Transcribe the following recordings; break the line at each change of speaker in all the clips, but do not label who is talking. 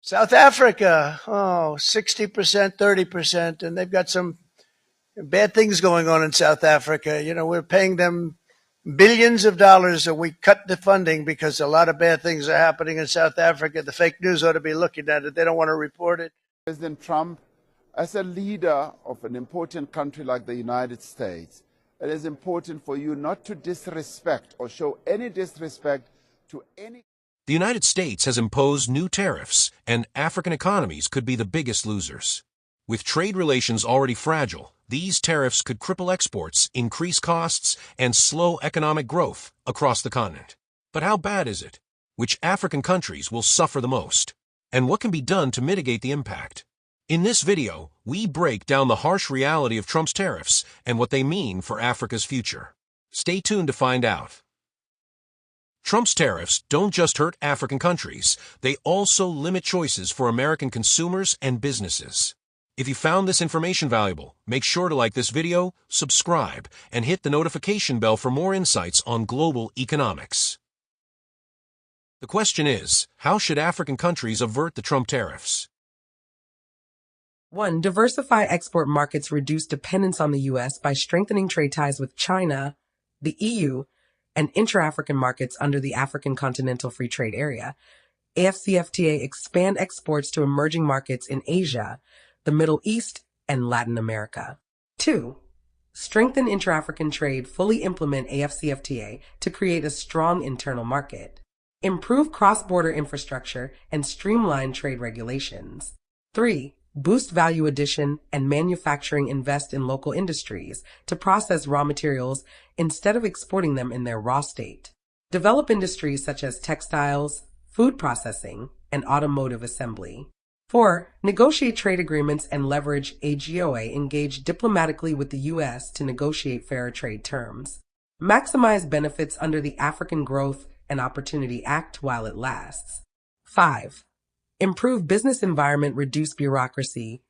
South Africa, 60%, 30%, and they've got some bad things going on in South Africa. You know, we're paying them billions of dollars, and we cut the funding because a lot of bad things are happening in South Africa. The fake news ought to be looking at it. They don't want to report it.
President Trump, as a leader of an important country like the United States, it is important for you not to disrespect or show any disrespect to any.
The United States has imposed new tariffs, and African economies could be the biggest losers. With trade relations already fragile, these tariffs could cripple exports, increase costs, and slow economic growth across the continent. But how bad is it? Which African countries will suffer the most? And what can be done to mitigate the impact? In this video, we break down the harsh reality of Trump's tariffs and what they mean for Africa's future. Stay tuned to find out. Trump's tariffs don't just hurt African countries, they also limit choices for American consumers and businesses. If you found this information valuable, make sure to like this video, subscribe, and hit the notification bell for more insights on global economics. The question is, how should African countries avert the Trump tariffs?
1. Diversify export markets, reduce dependence on the U.S. by strengthening trade ties with China, the EU, and intra-African markets under the African Continental Free Trade Area. AFCFTA expand exports to emerging markets in Asia, the Middle East, and Latin America. 2. Strengthen intra-African trade, fully implement AFCFTA to create a strong internal market. Improve cross-border infrastructure and streamline trade regulations. 3. Boost value addition and manufacturing, invest in local industries to process raw materials instead of exporting them in their raw state. Develop industries such as textiles, food processing, and automotive assembly. 4. Negotiate trade agreements and leverage AGOA. Engage diplomatically with the U.S. to negotiate fairer trade terms. Maximize benefits under the African Growth and Opportunity Act while it lasts. 5. Improve business environment, reduce bureaucracy,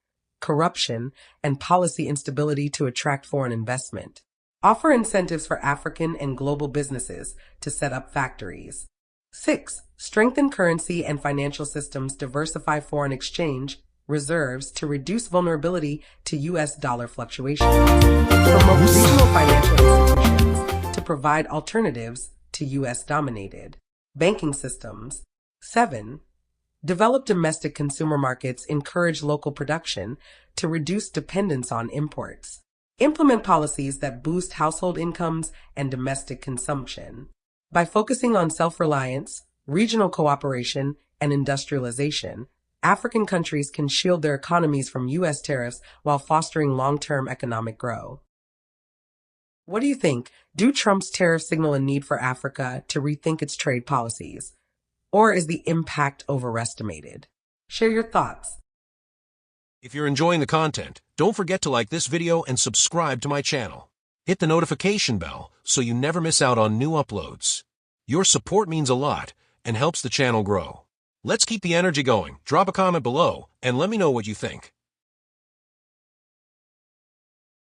corruption, and policy instability to attract foreign investment. Offer incentives for African and global businesses to set up factories. 6. Strengthen currency and financial systems, diversify foreign exchange reserves to reduce vulnerability to U.S. dollar fluctuations. Promote regional financial institutions to provide alternatives to U.S.-dominated banking systems. 7. Develop domestic consumer markets, encourage local production to reduce dependence on imports. Implement policies that boost household incomes and domestic consumption. By focusing on self-reliance, regional cooperation, and industrialization, African countries can shield their economies from U.S. tariffs while fostering long-term economic growth. What do you think? Do Trump's tariffs signal a need for Africa to rethink its trade policies? Or is the impact overestimated? Share your thoughts.
If you're enjoying the content, don't forget to like this video and subscribe to my channel. Hit the notification bell so you never miss out on new uploads. Your support means a lot and helps the channel grow. Let's keep the energy going. Drop a comment below and let me know what you think.